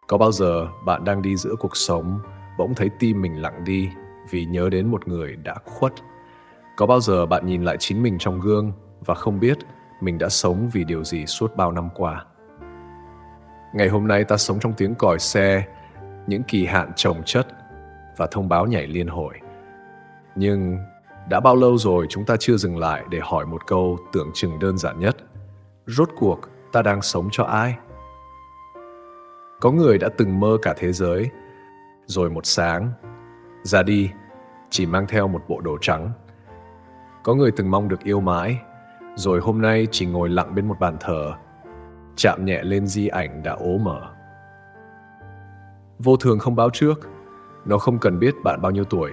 Có bao giờ bạn đang đi giữa cuộc sống, bỗng thấy tim mình lặng đi vì nhớ đến một người đã khuất? Có bao giờ bạn nhìn lại chính mình trong gương và không biết mình đã sống vì điều gì suốt bao năm qua? Ngày hôm nay ta sống trong tiếng còi xe, những kỳ hạn chồng chất và thông báo nhảy liên hồi. Nhưng đã bao lâu rồi chúng ta chưa dừng lại để hỏi một câu tưởng chừng đơn giản nhất: rốt cuộc ta đang sống cho ai? Có người đã từng mơ cả thế giới, rồi một sáng ra đi chỉ mang theo một bộ đồ trắng. Có người từng mong được yêu mãi, rồi hôm nay chỉ ngồi lặng bên một bàn thờ, chạm nhẹ lên di ảnh đã ố mở. Vô thường không báo trước, nó không cần biết bạn bao nhiêu tuổi,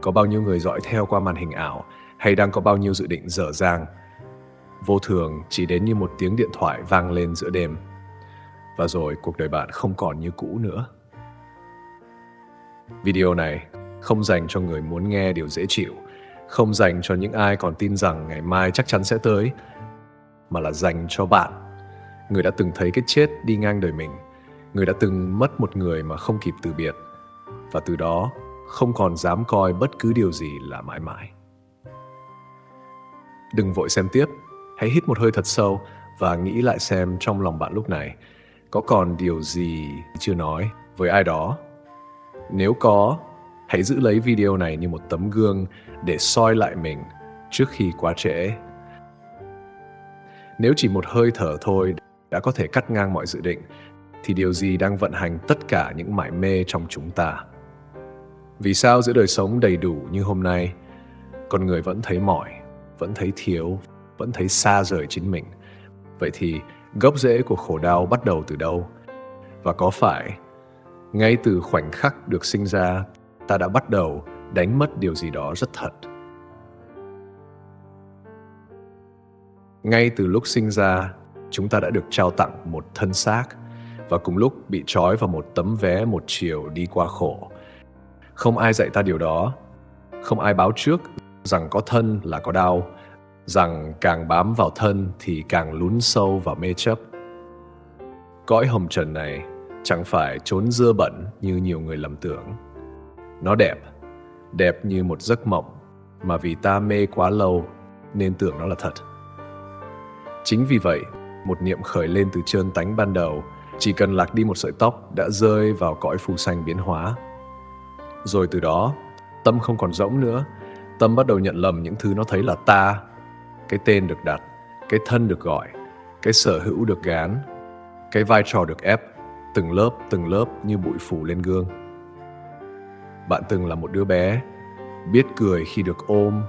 có bao nhiêu người dõi theo qua màn hình ảo, hay đang có bao nhiêu dự định dở dang. Vô thường chỉ đến như một tiếng điện thoại vang lên giữa đêm, và rồi cuộc đời bạn không còn như cũ nữa. Video này không dành cho người muốn nghe điều dễ chịu, không dành cho những ai còn tin rằng ngày mai chắc chắn sẽ tới, mà là dành cho bạn, người đã từng thấy cái chết đi ngang đời mình, người đã từng mất một người mà không kịp từ biệt, và từ đó không còn dám coi bất cứ điều gì là mãi mãi. Đừng vội xem tiếp, hãy hít một hơi thật sâu và nghĩ lại xem trong lòng bạn lúc này có còn điều gì chưa nói với ai đó. Nếu có, hãy giữ lấy video này như một tấm gương để soi lại mình trước khi quá trễ. Nếu chỉ một hơi thở thôi đã có thể cắt ngang mọi dự định, thì điều gì đang vận hành tất cả những mải mê trong chúng ta? Vì sao giữa đời sống đầy đủ như hôm nay, con người vẫn thấy mỏi, vẫn thấy thiếu, vẫn thấy xa rời chính mình? Vậy thì gốc rễ của khổ đau bắt đầu từ đâu? Và có phải ngay từ khoảnh khắc được sinh ra, ta đã bắt đầu đánh mất điều gì đó rất thật? Ngay từ lúc sinh ra, chúng ta đã được trao tặng một thân xác và cùng lúc bị trói vào một tấm vé một chiều đi qua khổ. Không ai dạy ta điều đó, không ai báo trước rằng có thân là có đau, rằng càng bám vào thân thì càng lún sâu vào mê chấp. Cõi hồng trần này chẳng phải chốn dơ bẩn như nhiều người lầm tưởng. Nó đẹp, đẹp như một giấc mộng mà vì ta mê quá lâu nên tưởng nó là thật. Chính vì vậy, một niệm khởi lên từ trơn tánh ban đầu, chỉ cần lạc đi một sợi tóc đã rơi vào cõi phù sanh biến hóa. Rồi từ đó, tâm không còn rỗng nữa, tâm bắt đầu nhận lầm những thứ nó thấy là ta, cái tên được đặt, cái thân được gọi, cái sở hữu được gán, cái vai trò được ép, từng lớp như bụi phủ lên gương. Bạn từng là một đứa bé, biết cười khi được ôm,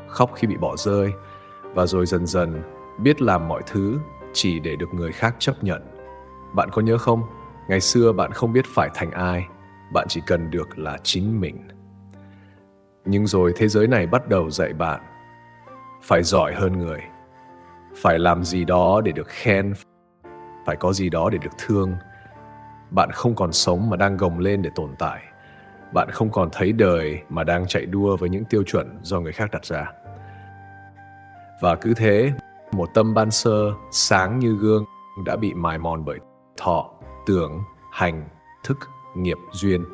khóc khi bị bỏ rơi, và rồi dần dần biết làm mọi thứ chỉ để được người khác chấp nhận. Bạn có nhớ không? Ngày xưa bạn không biết phải thành ai, bạn chỉ cần được là chính mình. Nhưng rồi thế giới này bắt đầu dạy bạn phải giỏi hơn người, phải làm gì đó để được khen, phải có gì đó để được thương. Bạn không còn sống mà đang gồng lên để tồn tại. Bạn không còn thấy đời mà đang chạy đua với những tiêu chuẩn do người khác đặt ra. Và cứ thế, một tâm ban sơ sáng như gương đã bị mài mòn bởi thọ, tưởng, hành, thức, nghiệp, duyên.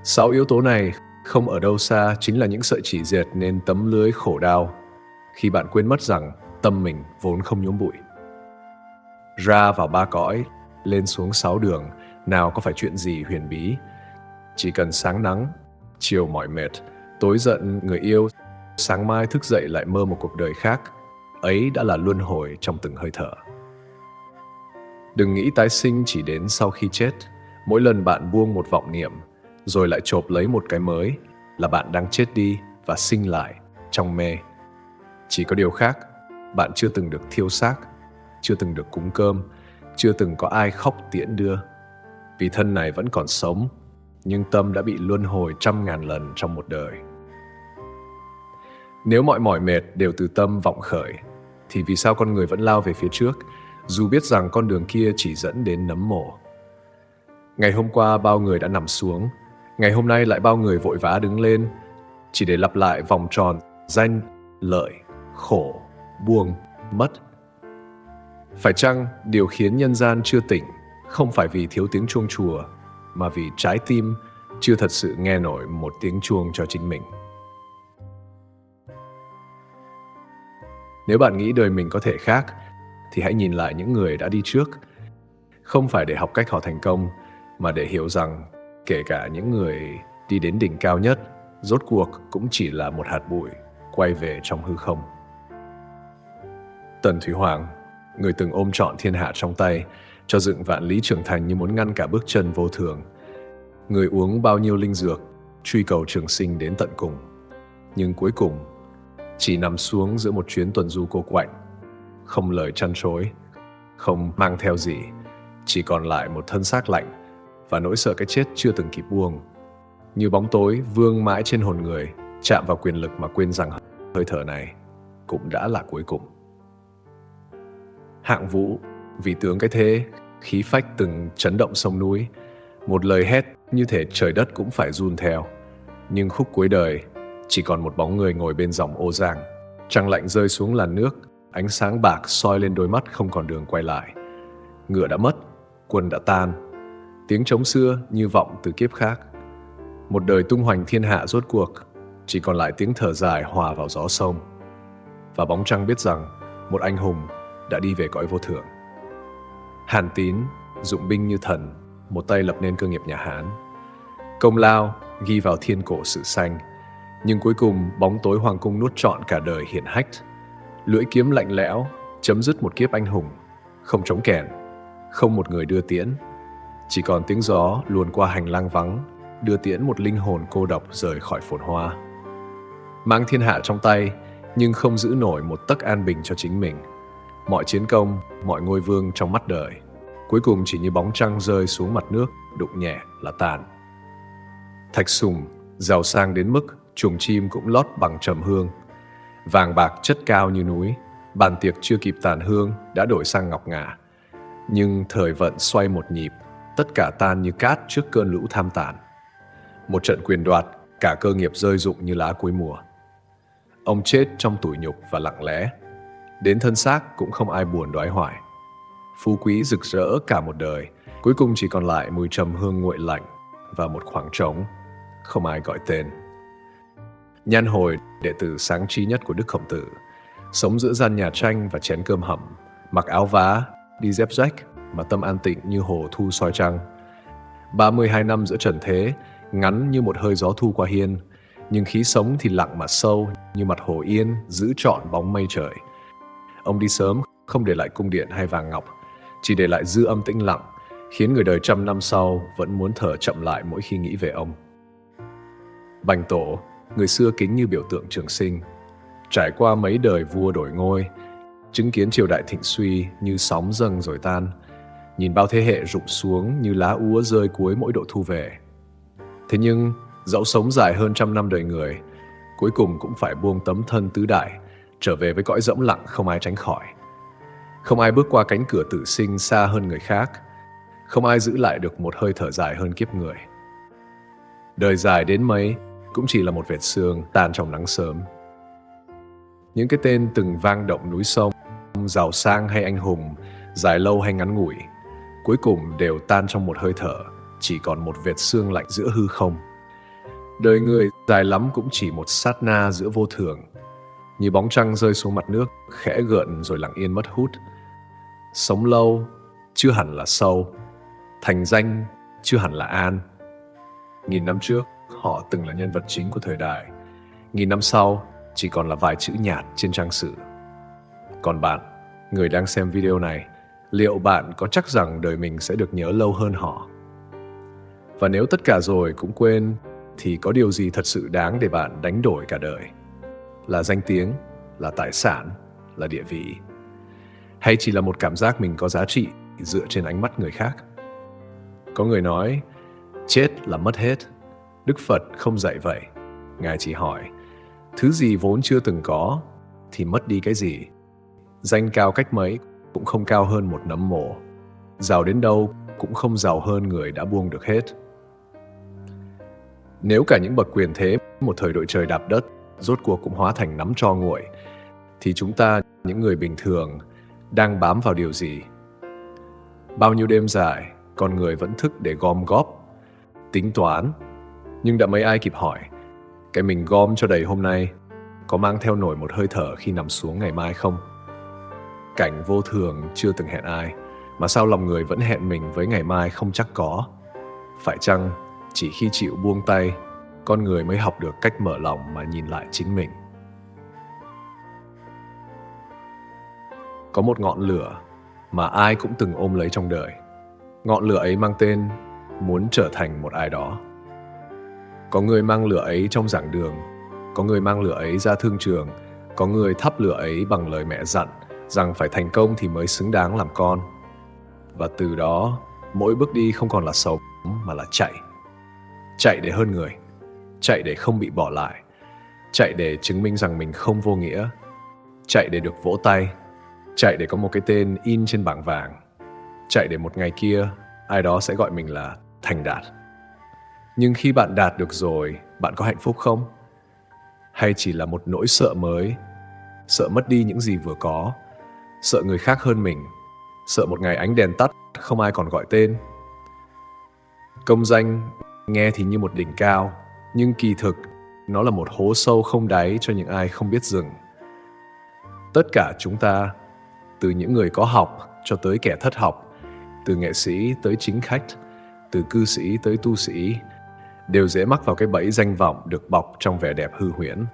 6 yếu tố này không ở đâu xa chính là những sợi chỉ dệt nên tấm lưới khổ đau khi bạn quên mất rằng tâm mình vốn không nhúm bụi. Ra vào 3 cõi, lên xuống 6 đường, nào có phải chuyện gì huyền bí. Chỉ cần sáng nắng, chiều mỏi mệt, tối giận người yêu, sáng mai thức dậy lại mơ một cuộc đời khác, ấy đã là luân hồi trong từng hơi thở. Đừng nghĩ tái sinh chỉ đến sau khi chết. Mỗi lần bạn buông một vọng niệm, rồi lại chộp lấy một cái mới, là bạn đang chết đi và sinh lại trong mê. Chỉ có điều khác, bạn chưa từng được thiêu xác, chưa từng được cúng cơm, chưa từng có ai khóc tiễn đưa. Vì thân này vẫn còn sống, nhưng tâm đã bị luân hồi 100.000 lần trong một đời. Nếu mọi mỏi mệt đều từ tâm vọng khởi, thì vì sao con người vẫn lao về phía trước, dù biết rằng con đường kia chỉ dẫn đến nấm mồ? Ngày hôm qua bao người đã nằm xuống, ngày hôm nay lại bao người vội vã đứng lên, chỉ để lặp lại vòng tròn danh, lợi, khổ, buông, mất. Phải chăng điều khiến nhân gian chưa tỉnh không phải vì thiếu tiếng chuông chùa, mà vì trái tim chưa thật sự nghe nổi một tiếng chuông cho chính mình. Nếu bạn nghĩ đời mình có thể khác, thì hãy nhìn lại những người đã đi trước. Không phải để học cách họ thành công, mà để hiểu rằng kể cả những người đi đến đỉnh cao nhất, rốt cuộc cũng chỉ là một hạt bụi quay về trong hư không. Tần Thủy Hoàng, người từng ôm trọn thiên hạ trong tay, cho dựng vạn lý trưởng thành như muốn ngăn cả bước chân vô thường. Người uống bao nhiêu linh dược, truy cầu trường sinh đến tận cùng. Nhưng cuối cùng, chỉ nằm xuống giữa một chuyến tuần du cô quạnh, không lời trăn trối, không mang theo gì, chỉ còn lại một thân xác lạnh và nỗi sợ cái chết chưa từng kịp buông. Như bóng tối vương mãi trên hồn người, chạm vào quyền lực mà quên rằng hơi thở này cũng đã là cuối cùng. Hạng Vũ, vì tướng cái thế, khí phách từng chấn động sông núi, một lời hét như thể trời đất cũng phải run theo. Nhưng khúc cuối đời, chỉ còn một bóng người ngồi bên dòng ô giang. Trăng lạnh rơi xuống làn nước, ánh sáng bạc soi lên đôi mắt không còn đường quay lại. Ngựa đã mất, quân đã tan, tiếng trống xưa như vọng từ kiếp khác. Một đời tung hoành thiên hạ rốt cuộc, chỉ còn lại tiếng thở dài hòa vào gió sông. Và bóng trăng biết rằng một anh hùng đã đi về cõi vô thượng. Hàn Tín, dụng binh như thần, một tay lập nên cơ nghiệp nhà Hán. Công lao ghi vào thiên cổ sử xanh, nhưng cuối cùng bóng tối hoàng cung nuốt trọn cả đời hiển hách. Lưỡi kiếm lạnh lẽo chấm dứt một kiếp anh hùng, không trống kèn, không một người đưa tiễn, chỉ còn tiếng gió luồn qua hành lang vắng, đưa tiễn một linh hồn cô độc rời khỏi phồn hoa. Mang thiên hạ trong tay, nhưng không giữ nổi một tấc an bình cho chính mình. Mọi chiến công, mọi ngôi vương trong mắt đời, cuối cùng chỉ như bóng trăng rơi xuống mặt nước, đụng nhẹ là tàn. Thạch Sùng, giàu sang đến mức chuồng chim cũng lót bằng trầm hương. Vàng bạc chất cao như núi, bàn tiệc chưa kịp tàn hương đã đổi sang ngọc ngà. Nhưng thời vận xoay một nhịp, tất cả tan như cát trước cơn lũ tham tàn. Một trận quyền đoạt, cả cơ nghiệp rơi rụng như lá cuối mùa. Ông chết trong tủi nhục và lặng lẽ. Đến thân xác cũng không ai buồn đoái hoài. Phú quý rực rỡ cả một đời, cuối cùng chỉ còn lại mùi trầm hương nguội lạnh và một khoảng trống, không ai gọi tên. Nhan Hồi, đệ tử sáng trí nhất của Đức Khổng Tử, sống giữa gian nhà tranh và chén cơm hầm, mặc áo vá, đi dép rách mà tâm an tịnh như hồ thu soi trăng. 32 năm giữa trần thế, ngắn như một hơi gió thu qua hiên, nhưng khí sống thì lặng mà sâu như mặt hồ yên giữ trọn bóng mây trời. Ông đi sớm, không để lại cung điện hay vàng ngọc, chỉ để lại dư âm tĩnh lặng, khiến người đời trăm năm sau vẫn muốn thở chậm lại mỗi khi nghĩ về ông. Bành Tổ, người xưa kính như biểu tượng trường sinh, trải qua mấy đời vua đổi ngôi, chứng kiến triều đại thịnh suy như sóng dâng rồi tan, nhìn bao thế hệ rụng xuống như lá úa rơi cuối mỗi độ thu về. Thế nhưng, dẫu sống dài hơn trăm năm đời người, cuối cùng cũng phải buông tấm thân tứ đại, trở về với cõi rỗng lặng không ai tránh khỏi. Không ai bước qua cánh cửa tử sinh xa hơn người khác, không ai giữ lại được một hơi thở dài hơn kiếp người. Đời dài đến mấy cũng chỉ là một vệt sương tan trong nắng sớm. Những cái tên từng vang động núi sông, giàu sang hay anh hùng, dài lâu hay ngắn ngủi, cuối cùng đều tan trong một hơi thở, chỉ còn một vệt sương lạnh giữa hư không. Đời người dài lắm cũng chỉ một sát na giữa vô thường, như bóng trăng rơi xuống mặt nước, khẽ gợn rồi lặng yên mất hút. Sống lâu chưa hẳn là sâu, thành danh chưa hẳn là an. 1000 năm trước, họ từng là nhân vật chính của thời đại. 1000 năm sau, chỉ còn là vài chữ nhạt trên trang sử. Còn bạn, người đang xem video này, liệu bạn có chắc rằng đời mình sẽ được nhớ lâu hơn họ? Và nếu tất cả rồi cũng quên, thì có điều gì thật sự đáng để bạn đánh đổi cả đời? Là danh tiếng, là tài sản, là địa vị? Hay chỉ là một cảm giác mình có giá trị dựa trên ánh mắt người khác? Có người nói, chết là mất hết. Đức Phật không dạy vậy. Ngài chỉ hỏi, thứ gì vốn chưa từng có thì mất đi cái gì? Danh cao cách mấy cũng không cao hơn một nấm mồ. Giàu đến đâu cũng không giàu hơn người đã buông được hết. Nếu cả những bậc quyền thế một thời đội trời đạp đất rốt cuộc cũng hóa thành nắm tro nguội, thì chúng ta, những người bình thường, đang bám vào điều gì? Bao nhiêu đêm dài, con người vẫn thức để gom góp, tính toán. Nhưng đã mấy ai kịp hỏi, cái mình gom cho đầy hôm nay có mang theo nổi một hơi thở khi nằm xuống ngày mai không? Cảnh vô thường chưa từng hẹn ai, mà sao lòng người vẫn hẹn mình với ngày mai không chắc có. Phải chăng chỉ khi chịu buông tay, con người mới học được cách mở lòng mà nhìn lại chính mình? Có một ngọn lửa mà ai cũng từng ôm lấy trong đời. Ngọn lửa ấy mang tên muốn trở thành một ai đó. Có người mang lửa ấy trong giảng đường, có người mang lửa ấy ra thương trường, có người thắp lửa ấy bằng lời mẹ dặn rằng phải thành công thì mới xứng đáng làm con. Và từ đó, mỗi bước đi không còn là sống mà là chạy. Chạy để hơn người, chạy để không bị bỏ lại, chạy để chứng minh rằng mình không vô nghĩa, chạy để được vỗ tay, chạy để có một cái tên in trên bảng vàng, chạy để một ngày kia ai đó sẽ gọi mình là thành đạt. Nhưng khi bạn đạt được rồi, bạn có hạnh phúc không? Hay chỉ là một nỗi sợ mới, sợ mất đi những gì vừa có, sợ người khác hơn mình, sợ một ngày ánh đèn tắt không ai còn gọi tên? Công danh nghe thì như một đỉnh cao, nhưng kỳ thực nó là một hố sâu không đáy cho những ai không biết dừng. Tất cả chúng ta, từ những người có học cho tới kẻ thất học, từ nghệ sĩ tới chính khách, từ cư sĩ tới tu sĩ, đều dễ mắc vào cái bẫy danh vọng được bọc trong vẻ đẹp hư huyễn.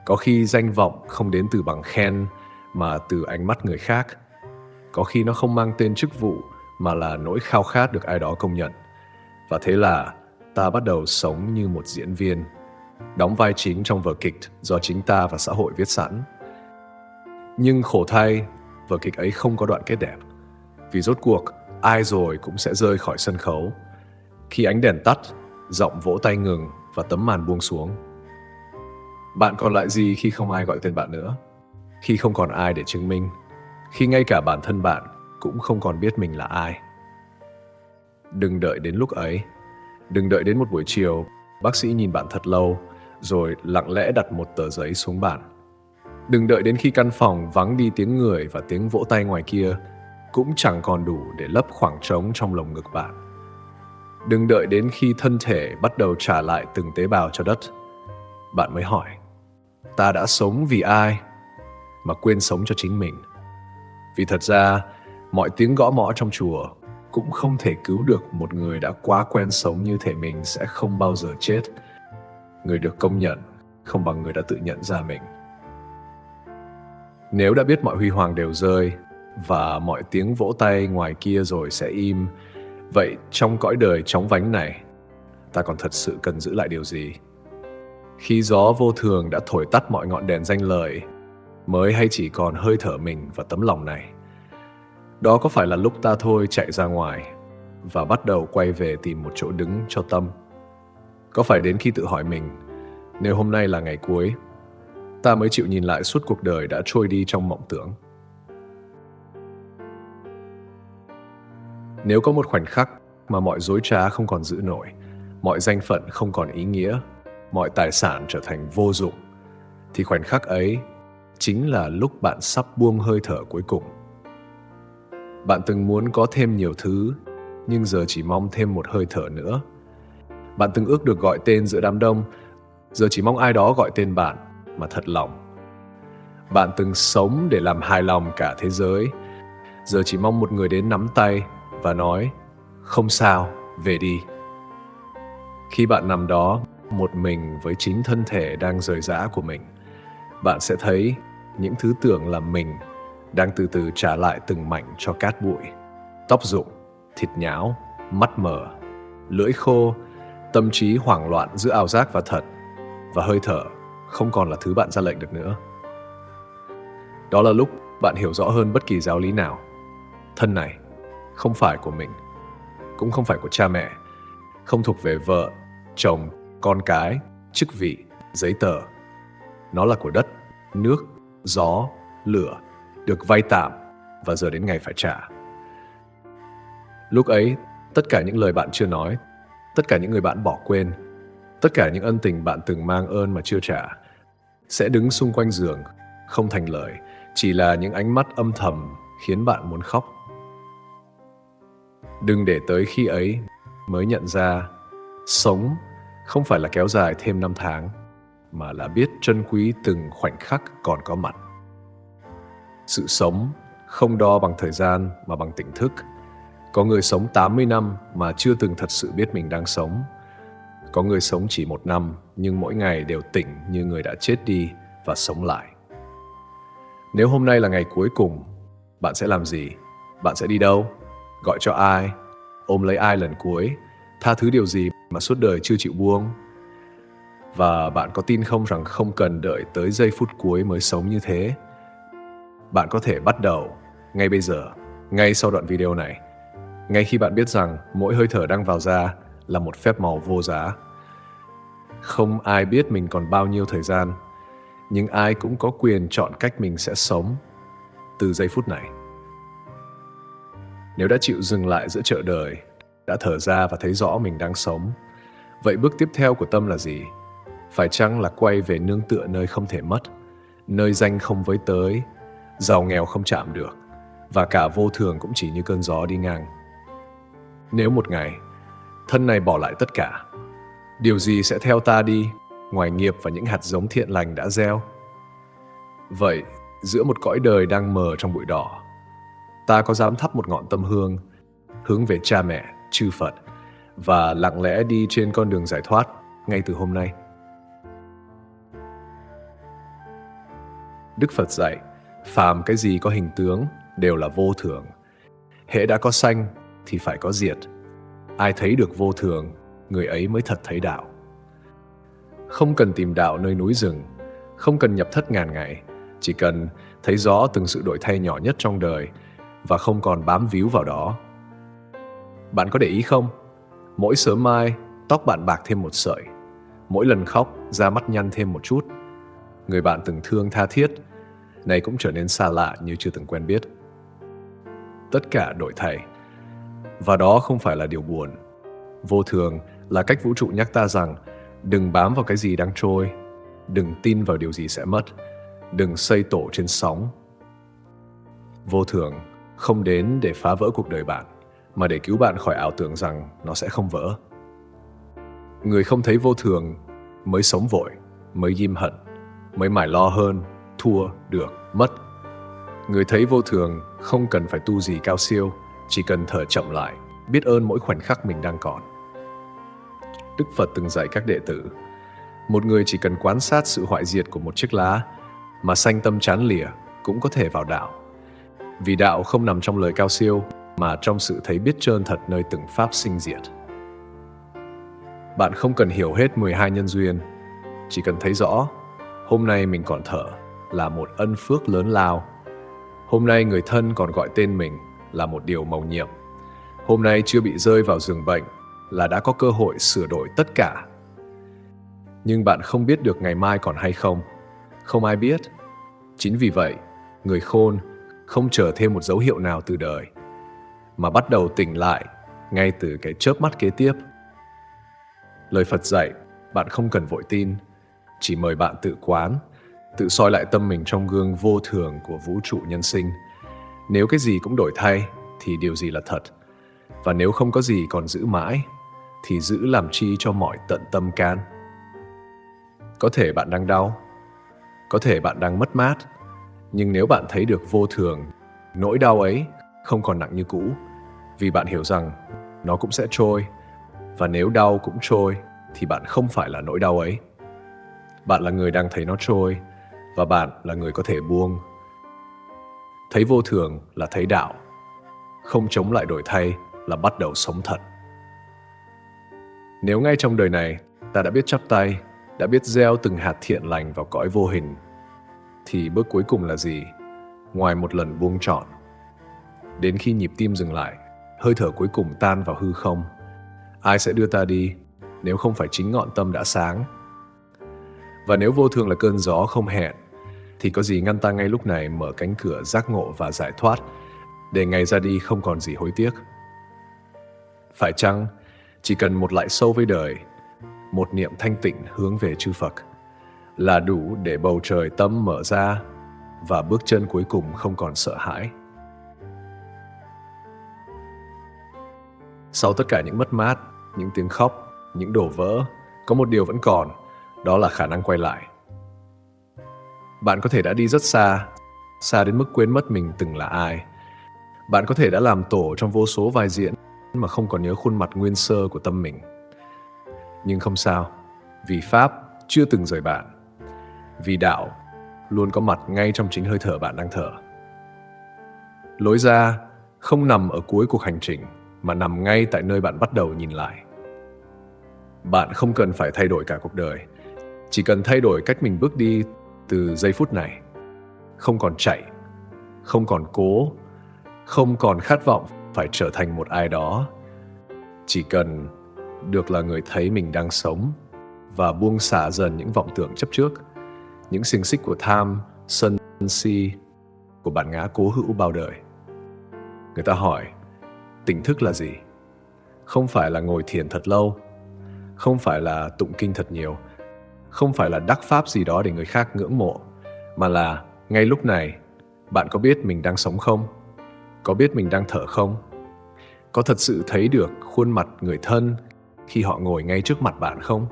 Có khi danh vọng không đến từ bằng khen mà từ ánh mắt người khác. Có khi nó không mang tên chức vụ mà là nỗi khao khát được ai đó công nhận. Và thế là ta bắt đầu sống như một diễn viên, đóng vai chính trong vở kịch do chính ta và xã hội viết sẵn. Nhưng khổ thay, vở kịch ấy không có đoạn kết đẹp. Vì rốt cuộc, ai rồi cũng sẽ rơi khỏi sân khấu. Khi ánh đèn tắt, giọng vỗ tay ngừng và tấm màn buông xuống. Bạn còn lại gì khi không ai gọi tên bạn nữa? Khi không còn ai để chứng minh, khi ngay cả bản thân bạn cũng không còn biết mình là ai. Đừng đợi đến lúc ấy. Đừng đợi đến một buổi chiều, bác sĩ nhìn bạn thật lâu, rồi lặng lẽ đặt một tờ giấy xuống bàn. Đừng đợi đến khi căn phòng vắng đi tiếng người và tiếng vỗ tay ngoài kia cũng chẳng còn đủ để lấp khoảng trống trong lồng ngực bạn. Đừng đợi đến khi thân thể bắt đầu trả lại từng tế bào cho đất, bạn mới hỏi, ta đã sống vì ai mà quên sống cho chính mình? Vì thật ra, mọi tiếng gõ mõ trong chùa cũng không thể cứu được một người đã quá quen sống như thể mình sẽ không bao giờ chết. Người được công nhận không bằng người đã tự nhận ra mình. Nếu đã biết mọi huy hoàng đều rơi và mọi tiếng vỗ tay ngoài kia rồi sẽ im, vậy trong cõi đời chóng vánh này, ta còn thật sự cần giữ lại điều gì? Khi gió vô thường đã thổi tắt mọi ngọn đèn danh lợi, mới hay chỉ còn hơi thở mình và tấm lòng này? Đó có phải là lúc ta thôi chạy ra ngoài và bắt đầu quay về tìm một chỗ đứng cho tâm? Có phải đến khi tự hỏi mình, nếu hôm nay là ngày cuối, ta mới chịu nhìn lại suốt cuộc đời đã trôi đi trong mộng tưởng? Nếu có một khoảnh khắc mà mọi dối trá không còn giữ nổi, mọi danh phận không còn ý nghĩa, mọi tài sản trở thành vô dụng, thì khoảnh khắc ấy chính là lúc bạn sắp buông hơi thở cuối cùng. Bạn từng muốn có thêm nhiều thứ, nhưng giờ chỉ mong thêm một hơi thở nữa. Bạn từng ước được gọi tên giữa đám đông, giờ chỉ mong ai đó gọi tên bạn mà thật lòng. Bạn từng sống để làm hài lòng cả thế giới, giờ chỉ mong một người đến nắm tay và nói, không sao, về đi. Khi bạn nằm đó, một mình với chính thân thể đang rời rã của mình, bạn sẽ thấy những thứ tưởng là mình đang từ từ trả lại từng mảnh cho cát bụi, tóc rụng, thịt nhão, mắt mở, lưỡi khô, tâm trí hoảng loạn giữa ảo giác và thật, và hơi thở không còn là thứ bạn ra lệnh được nữa. Đó là lúc bạn hiểu rõ hơn bất kỳ giáo lý nào. Thân này không phải của mình, cũng không phải của cha mẹ, không thuộc về vợ, chồng, con cái, chức vị, giấy tờ. Nó là của đất, nước, gió, lửa, được vay tạm và giờ đến ngày phải trả. Lúc ấy, tất cả những lời bạn chưa nói, tất cả những người bạn bỏ quên, tất cả những ân tình bạn từng mang ơn mà chưa trả, sẽ đứng xung quanh giường, không thành lời, chỉ là những ánh mắt âm thầm khiến bạn muốn khóc. Đừng để tới khi ấy mới nhận ra sống không phải là kéo dài thêm năm tháng, mà là biết trân quý từng khoảnh khắc còn có mặt. Sự sống không đo bằng thời gian mà bằng tỉnh thức. Có người sống 80 năm mà chưa từng thật sự biết mình đang sống. Có người sống chỉ 1 năm nhưng mỗi ngày đều tỉnh như người đã chết đi và sống lại. Nếu hôm nay là ngày cuối cùng, bạn sẽ làm gì? Bạn sẽ đi đâu? Gọi cho ai? Ôm lấy ai lần cuối? Tha thứ điều gì mà suốt đời chưa chịu buông? Và bạn có tin không rằng không cần đợi tới giây phút cuối mới sống như thế? Bạn có thể bắt đầu ngay bây giờ, ngay sau đoạn video này. Ngay khi bạn biết rằng mỗi hơi thở đang vào ra là một phép màu vô giá. Không ai biết mình còn bao nhiêu thời gian, nhưng ai cũng có quyền chọn cách mình sẽ sống từ giây phút này. Nếu đã chịu dừng lại giữa chợ đời, đã thở ra và thấy rõ mình đang sống, vậy bước tiếp theo của tâm là gì? Phải chăng là quay về nương tựa nơi không thể mất, nơi danh không với tới, giàu nghèo không chạm được, và cả vô thường cũng chỉ như cơn gió đi ngang? Nếu một ngày, thân này bỏ lại tất cả, điều gì sẽ theo ta đi ngoài nghiệp và những hạt giống thiện lành đã gieo? Vậy, giữa một cõi đời đang mờ trong bụi đỏ, ta có dám thắp một ngọn tâm hương, hướng về cha mẹ, chư Phật, và lặng lẽ đi trên con đường giải thoát ngay từ hôm nay? Đức Phật dạy, phàm cái gì có hình tướng đều là vô thường. Hễ đã có sanh thì phải có diệt. Ai thấy được vô thường, người ấy mới thật thấy đạo. Không cần tìm đạo nơi núi rừng, không cần nhập thất ngàn ngày, chỉ cần thấy rõ từng sự đổi thay nhỏ nhất trong đời và không còn bám víu vào đó. Bạn có để ý không? Mỗi sớm mai, tóc bạn bạc thêm một sợi. Mỗi lần khóc, da mắt nhăn thêm một chút. Người bạn từng thương tha thiết, nay cũng trở nên xa lạ như chưa từng quen biết. Tất cả đổi thay. Và đó không phải là điều buồn. Vô thường là cách vũ trụ nhắc ta rằng đừng bám vào cái gì đang trôi, đừng tin vào điều gì sẽ mất, đừng xây tổ trên sóng. Vô thường không đến để phá vỡ cuộc đời bạn, mà để cứu bạn khỏi ảo tưởng rằng nó sẽ không vỡ. Người không thấy vô thường mới sống vội, mới ghim hận, mới mải lo hơn, thua, được, mất. Người thấy vô thường không cần phải tu gì cao siêu, chỉ cần thở chậm lại, biết ơn mỗi khoảnh khắc mình đang còn. Đức Phật từng dạy các đệ tử, một người chỉ cần quan sát sự hoại diệt của một chiếc lá mà sanh tâm chán lìa cũng có thể vào đạo. Vì đạo không nằm trong lời cao siêu mà trong sự thấy biết trơn thật nơi từng pháp sinh diệt. Bạn không cần hiểu hết 12 nhân duyên, chỉ cần thấy rõ hôm nay mình còn thở là một ân phước lớn lao. Hôm nay người thân còn gọi tên mình là một điều mầu nhiệm. Hôm nay chưa bị rơi vào giường bệnh là đã có cơ hội sửa đổi tất cả. Nhưng bạn không biết được ngày mai còn hay không. Không ai biết. Chính vì vậy, người khôn không chờ thêm một dấu hiệu nào từ đời, mà bắt đầu tỉnh lại ngay từ cái chớp mắt kế tiếp. Lời Phật dạy, bạn không cần vội tin, chỉ mời bạn tự quán, tự soi lại tâm mình trong gương vô thường của vũ trụ nhân sinh. Nếu cái gì cũng đổi thay, thì điều gì là thật? Và nếu không có gì còn giữ mãi, thì giữ làm chi cho mỏi tận tâm can? Có thể bạn đang đau, có thể bạn đang mất mát, nhưng nếu bạn thấy được vô thường, nỗi đau ấy không còn nặng như cũ, vì bạn hiểu rằng nó cũng sẽ trôi, và nếu đau cũng trôi, thì bạn không phải là nỗi đau ấy. Bạn là người đang thấy nó trôi, và bạn là người có thể buông. Thấy vô thường là thấy đạo, không chống lại đổi thay là bắt đầu sống thật. Nếu ngay trong đời này ta đã biết chắp tay, đã biết gieo từng hạt thiện lành vào cõi vô hình, thì bước cuối cùng là gì? Ngoài một lần buông trọn. Đến khi nhịp tim dừng lại, hơi thở cuối cùng tan vào hư không, ai sẽ đưa ta đi nếu không phải chính ngọn tâm đã sáng? Và nếu vô thường là cơn gió không hẹn, thì có gì ngăn ta ngay lúc này mở cánh cửa giác ngộ và giải thoát, để ngày ra đi không còn gì hối tiếc? Phải chăng chỉ cần một lại sâu với đời, một niệm thanh tịnh hướng về chư Phật là đủ để bầu trời tâm mở ra và bước chân cuối cùng không còn sợ hãi? Sau tất cả những mất mát, những tiếng khóc, những đổ vỡ, có một điều vẫn còn, đó là khả năng quay lại. Bạn có thể đã đi rất xa, xa đến mức quên mất mình từng là ai. Bạn có thể đã làm tổ trong vô số vai diễn mà không còn nhớ khuôn mặt nguyên sơ của tâm mình. Nhưng không sao, vì Pháp chưa từng rời bạn. Vì đạo luôn có mặt ngay trong chính hơi thở bạn đang thở. Lối ra không nằm ở cuối cuộc hành trình, mà nằm ngay tại nơi bạn bắt đầu nhìn lại. Bạn không cần phải thay đổi cả cuộc đời, chỉ cần thay đổi cách mình bước đi từ giây phút này. Không còn chạy, không còn cố, không còn khát vọng phải trở thành một ai đó. Chỉ cần được là người thấy mình đang sống và buông xả dần những vọng tưởng chấp trước, những xiềng xích của tham, sân si, của bản ngã cố hữu bao đời. Người ta hỏi, tỉnh thức là gì? Không phải là ngồi thiền thật lâu, không phải là tụng kinh thật nhiều, không phải là đắc pháp gì đó để người khác ngưỡng mộ, mà là ngay lúc này, bạn có biết mình đang sống không? Có biết mình đang thở không? Có thật sự thấy được khuôn mặt người thân khi họ ngồi ngay trước mặt bạn không?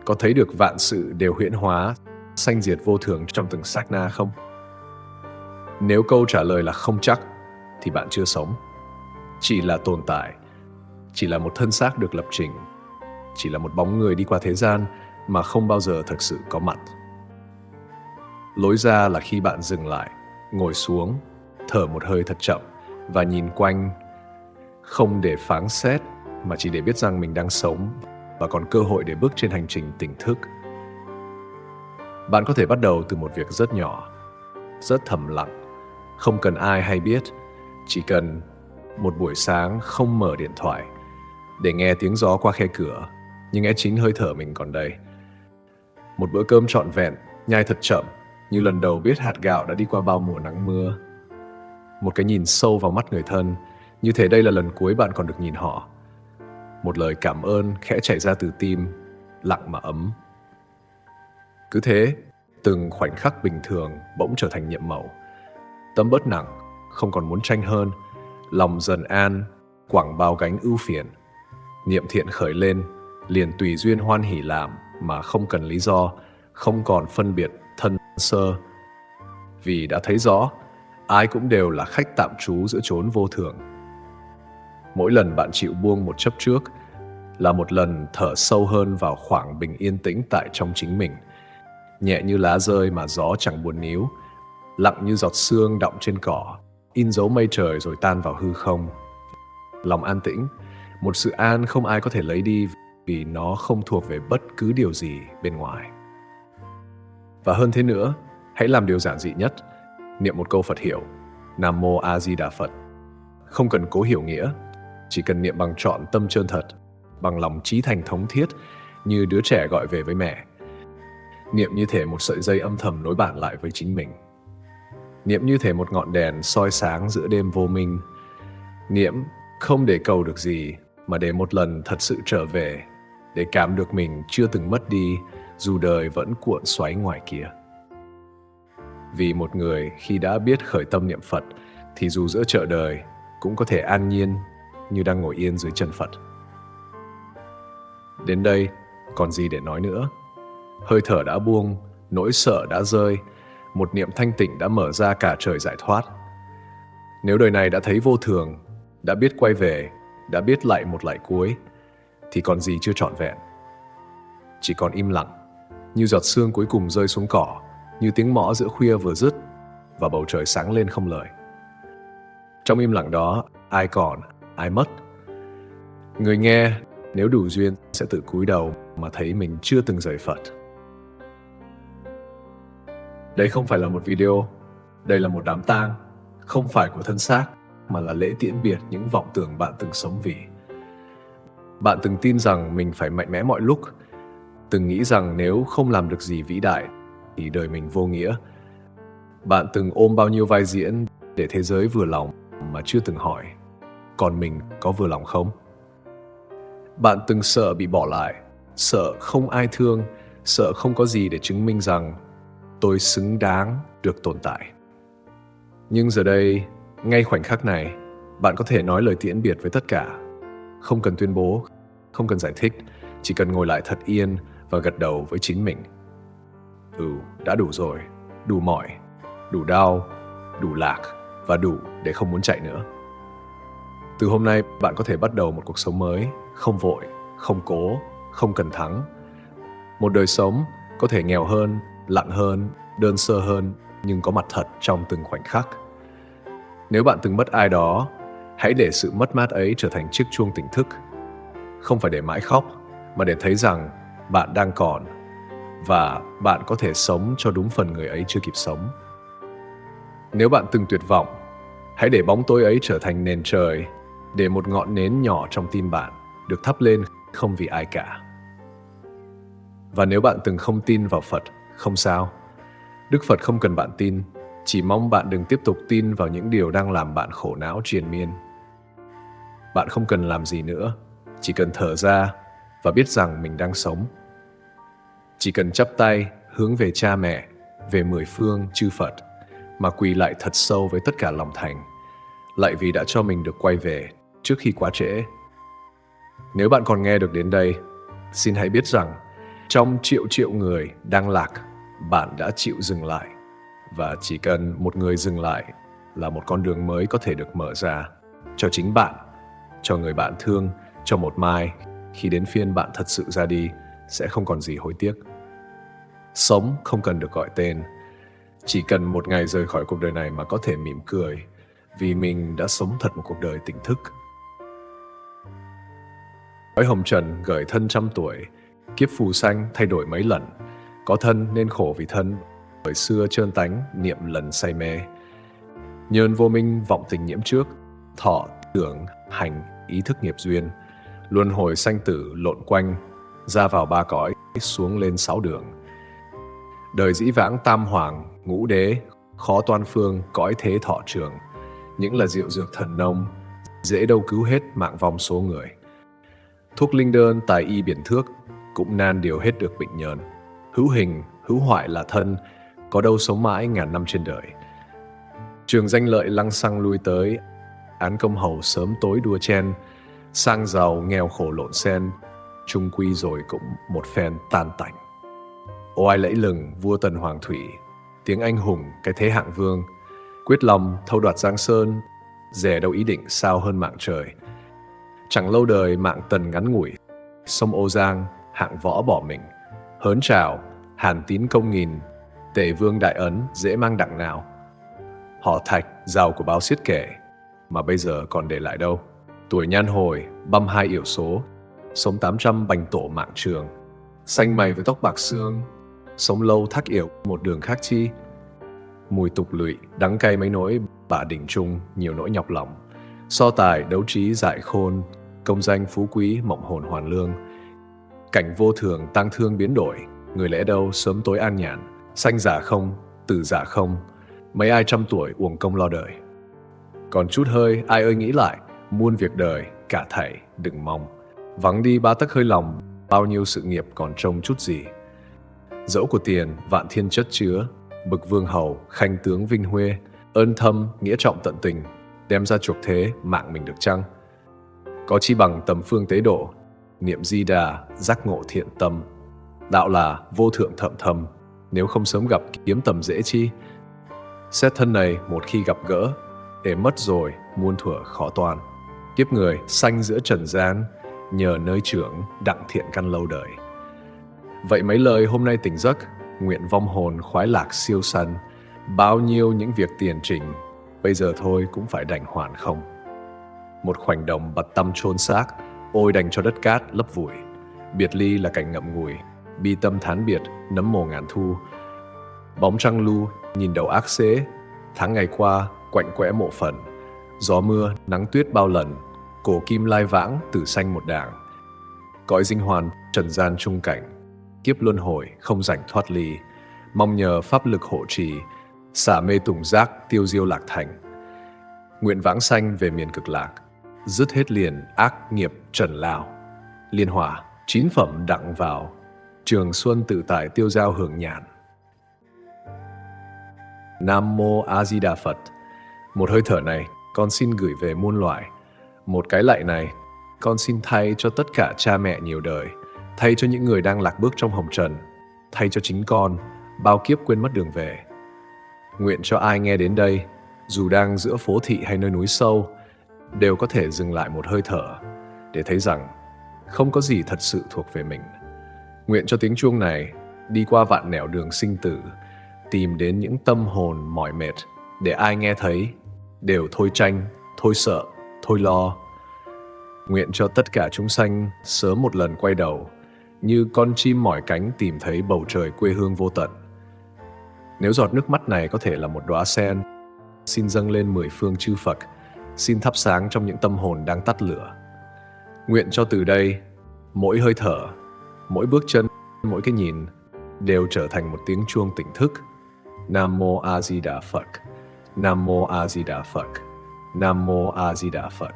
Có thấy được vạn sự đều huyễn hóa, sanh diệt vô thường trong từng sát na không? Nếu câu trả lời là không chắc, thì bạn chưa sống. Chỉ là tồn tại, chỉ là một thân xác được lập trình, chỉ là một bóng người đi qua thế gian mà không bao giờ thực sự có mặt. Lối ra là khi bạn dừng lại, ngồi xuống, thở một hơi thật chậm và nhìn quanh, không để phán xét mà chỉ để biết rằng mình đang sống và còn cơ hội để bước trên hành trình tỉnh thức. Bạn có thể bắt đầu từ một việc rất nhỏ, rất thầm lặng, không cần ai hay biết, chỉ cần một buổi sáng không mở điện thoại để nghe tiếng gió qua khe cửa, nhưng nghe chính hơi thở mình còn đây. Một bữa cơm trọn vẹn, nhai thật chậm, như lần đầu biết hạt gạo đã đi qua bao mùa nắng mưa. Một cái nhìn sâu vào mắt người thân, như thể đây là lần cuối bạn còn được nhìn họ. Một lời cảm ơn khẽ chảy ra từ tim, lặng mà ấm. Cứ thế, từng khoảnh khắc bình thường bỗng trở thành nhiệm màu. Tâm bớt nặng, không còn muốn tranh hơn, lòng dần an, quẳng bao gánh ưu phiền. Niệm thiện khởi lên, liền tùy duyên hoan hỉ làm mà không cần lý do, không còn phân biệt thân sơ. Vì đã thấy rõ, ai cũng đều là khách tạm trú giữa chốn vô thường. Mỗi lần bạn chịu buông một chấp trước là một lần thở sâu hơn vào khoảng bình yên tĩnh tại trong chính mình. Nhẹ như lá rơi mà gió chẳng buồn níu, lặng như giọt sương đọng trên cỏ, in dấu mây trời rồi tan vào hư không. Lòng an tĩnh, một sự an không ai có thể lấy đi vì nó không thuộc về bất cứ điều gì bên ngoài. Và hơn thế nữa, hãy làm điều giản dị nhất, niệm một câu Phật hiệu, Nam Mô A Di Đà Phật. Không cần cố hiểu nghĩa, chỉ cần niệm bằng trọn tâm chân thật, bằng lòng chí thành thống thiết như đứa trẻ gọi về với mẹ. Niệm như thể một sợi dây âm thầm nối bạn lại với chính mình. Niệm như thể một ngọn đèn soi sáng giữa đêm vô minh. Niệm không để cầu được gì, mà để một lần thật sự trở về, để cảm được mình chưa từng mất đi, dù đời vẫn cuộn xoáy ngoài kia. Vì một người khi đã biết khởi tâm niệm Phật, thì dù giữa chợ đời cũng có thể an nhiên như đang ngồi yên dưới chân Phật. Đến đây, còn gì để nói nữa? Hơi thở đã buông, nỗi sợ đã rơi, một niệm thanh tịnh đã mở ra cả trời giải thoát. Nếu đời này đã thấy vô thường, đã biết quay về, đã biết lại một lại cuối, thì còn gì chưa trọn vẹn? Chỉ còn im lặng, như giọt sương cuối cùng rơi xuống cỏ, như tiếng mõ giữa khuya vừa dứt, và bầu trời sáng lên không lời. Trong im lặng đó, ai còn, ai mất? Người nghe, nếu đủ duyên, sẽ tự cúi đầu mà thấy mình chưa từng rời Phật. Đây không phải là một video, đây là một đám tang, không phải của thân xác, mà là lễ tiễn biệt những vọng tưởng bạn từng sống vì. Bạn từng tin rằng mình phải mạnh mẽ mọi lúc, từng nghĩ rằng nếu không làm được gì vĩ đại thì đời mình vô nghĩa. Bạn từng ôm bao nhiêu vai diễn để thế giới vừa lòng mà chưa từng hỏi, còn mình có vừa lòng không? Bạn từng sợ bị bỏ lại, sợ không ai thương, sợ không có gì để chứng minh rằng tôi xứng đáng được tồn tại. Nhưng giờ đây, ngay khoảnh khắc này, bạn có thể nói lời tiễn biệt với tất cả. Không cần tuyên bố, không cần giải thích, chỉ cần ngồi lại thật yên và gật đầu với chính mình. Đã đủ rồi, đủ mỏi, đủ đau, đủ lạc và đủ để không muốn chạy nữa. Từ hôm nay, bạn có thể bắt đầu một cuộc sống mới, không vội, không cố, không cần thắng. Một đời sống có thể nghèo hơn, lặng hơn, đơn sơ hơn, nhưng có mặt thật trong từng khoảnh khắc. Nếu bạn từng mất ai đó, hãy để sự mất mát ấy trở thành chiếc chuông tỉnh thức. Không phải để mãi khóc, mà để thấy rằng bạn đang còn và bạn có thể sống cho đúng phần người ấy chưa kịp sống. Nếu bạn từng tuyệt vọng, hãy để bóng tối ấy trở thành nền trời, để một ngọn nến nhỏ trong tim bạn được thắp lên không vì ai cả. Và nếu bạn từng không tin vào Phật, không sao. Đức Phật không cần bạn tin, chỉ mong bạn đừng tiếp tục tin vào những điều đang làm bạn khổ não triền miên. Bạn không cần làm gì nữa, chỉ cần thở ra và biết rằng mình đang sống. Chỉ cần chắp tay hướng về cha mẹ, về mười phương chư Phật, mà quỳ lại thật sâu với tất cả lòng thành, lạy vì đã cho mình được quay về trước khi quá trễ. Nếu bạn còn nghe được đến đây, xin hãy biết rằng trong triệu triệu người đang lạc, bạn đã chịu dừng lại. Và chỉ cần một người dừng lại là một con đường mới có thể được mở ra cho chính bạn, cho người bạn thương, cho một mai khi đến phiên bạn thật sự ra đi sẽ không còn gì hối tiếc. Sống không cần được gọi tên, chỉ cần một ngày rời khỏi cuộc đời này mà có thể mỉm cười vì mình đã sống thật một cuộc đời tỉnh thức. Cõi hồng trần gởi thân 100 tuổi, kiếp phù sanh thay đổi mấy lần, có thân nên khổ vì thân, bởi xưa trơn tánh niệm lần say mê. Nhơn vô minh vọng tình nhiễm trước, thọ tưởng hành ý thức nghiệp duyên, luân hồi sanh tử lộn quanh, ra vào 3 cõi, xuống lên 6 đường. Đời dĩ vãng tam hoàng, ngũ đế, khó toan phương, cõi thế thọ trường. Những là rượu dược thần nông, dễ đâu cứu hết mạng vong số người. Thuốc linh đơn tài y biển thước, cũng nan điều hết được bệnh nhờn. Hữu hình, hữu hoại là thân, có đâu sống mãi ngàn năm trên đời. Trường danh lợi lăng xăng lui tới, án công hầu sớm tối đua chen, sang giàu nghèo khổ lộn xen, chung quy rồi cũng một phen tan tành. Oai lẫy lừng vua Tần Hoàng Thủy, tiếng anh hùng cái thế hạng vương, quyết lòng thâu đoạt Giang Sơn, dè đâu ý định sao hơn mạng trời. Chẳng lâu đời mạng Tần ngắn ngủi, sông Ô Giang hạng võ bỏ mình, hớn trào Hàn Tín công nghìn, Tề Vương Đại Ấn dễ mang đặng nào. Họ Thạch giàu của báo xiết kể, mà bây giờ còn để lại đâu. Tuổi nhan hồi băm 2 yểu số, sống 800 bành tổ mạng trường. Xanh mày với tóc bạc xương, sống lâu thác yểu một đường khác chi. Mùi tục lụy đắng cay mấy nỗi, bả đỉnh chung nhiều nỗi nhọc lòng. So tài đấu trí dại khôn, công danh phú quý mộng hồn hoàn lương. Cảnh vô thường tang thương biến đổi, người lẽ đâu sớm tối an nhàn. Sanh giả không, tử giả không, mấy ai 100 tuổi uổng công lo đời. Còn chút hơi ai ơi nghĩ lại, muôn việc đời cả thảy đừng mong. Vắng đi 3 tấc hơi lòng, bao nhiêu sự nghiệp còn trông chút gì. Dẫu của tiền vạn thiên chất chứa, bực vương hầu khanh tướng vinh huê, ơn thâm nghĩa trọng tận tình, đem ra chuộc thế mạng mình được chăng? Có chi bằng tầm phương tế độ, niệm di đà giác ngộ thiện tâm. Đạo là vô thượng thậm thầm, nếu không sớm gặp kiếm tầm dễ chi. Xét thân này một khi gặp gỡ, để mất rồi muôn thuở khó toan. Kiếp người sanh giữa trần gian, nhờ nơi trưởng đặng thiện căn lâu đời. Vậy mấy lời hôm nay tỉnh giấc, nguyện vong hồn khoái lạc siêu sanh. Bao nhiêu những việc tiền trình, bây giờ thôi cũng phải đành hoàn không. Một khoảnh đồng bặt tăm chôn xác, ôi đành cho đất cát lấp vùi. Biệt ly là cảnh ngậm ngùi, bi tâm thán biệt nấm mồ ngàn thu. Bóng trăng lu nhìn đầu ác xế, tháng ngày qua quạnh quẽ mộ phần. Gió mưa nắng tuyết bao lần, cổ kim lai vãng tử sanh một đảng. Cõi dinh hoàn trần gian trung cảnh, kiếp luân hồi không rảnh thoát ly. Mong nhờ pháp lực hộ trì, xả mê tùng giác tiêu diêu lạc thành. Nguyện vãng sanh về miền cực lạc, dứt hết liền ác nghiệp trần lao. Liên hỏa 9 phẩm đặng vào, trường xuân tự tại tiêu giao hưởng nhàn. Nam Mô A Di Đà Phật. Một hơi thở này con xin gửi về muôn loài. Một cái lạy này Con xin thay cho tất cả cha mẹ nhiều đời, thay cho những người đang lạc bước trong hồng trần, thay cho chính con, bao kiếp quên mất đường về. Nguyện cho ai nghe đến đây, dù đang giữa phố thị hay nơi núi sâu, đều có thể dừng lại một hơi thở để thấy rằng không có gì thật sự thuộc về mình. Nguyện cho tiếng chuông này đi qua vạn nẻo đường sinh tử, tìm đến những tâm hồn mỏi mệt, để ai nghe thấy đều thôi tranh, thôi sợ, thôi lo. Nguyện cho tất cả chúng sanh sớm một lần quay đầu, như con chim mỏi cánh tìm thấy bầu trời quê hương vô tận. Nếu giọt nước mắt này có thể là một đóa sen, xin dâng lên 10 phương chư Phật, xin thắp sáng trong những tâm hồn đang tắt lửa. Nguyện cho từ đây, mỗi hơi thở, mỗi bước chân, mỗi cái nhìn đều trở thành một tiếng chuông tỉnh thức. Nam Mô A Di Đà Phật. Nam Mô A Di Đà Phật. Nam Mô A Di Đà Phật.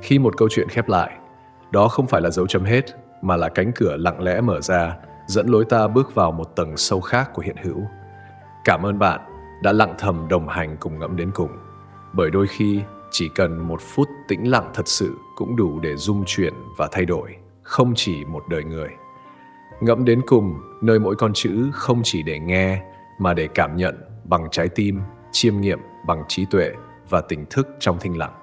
Khi một câu chuyện khép lại, đó không phải là dấu chấm hết, mà là cánh cửa lặng lẽ mở ra, dẫn lối ta bước vào một tầng sâu khác của hiện hữu. Cảm ơn bạn đã lặng thầm đồng hành cùng Ngẫm đến cùng, bởi đôi khi chỉ cần một phút tĩnh lặng thật sự cũng đủ để rung chuyển và thay đổi, không chỉ một đời người. Ngẫm đến cùng, nơi mỗi con chữ không chỉ để nghe, mà để cảm nhận bằng trái tim, chiêm nghiệm bằng trí tuệ và tỉnh thức trong thinh lặng.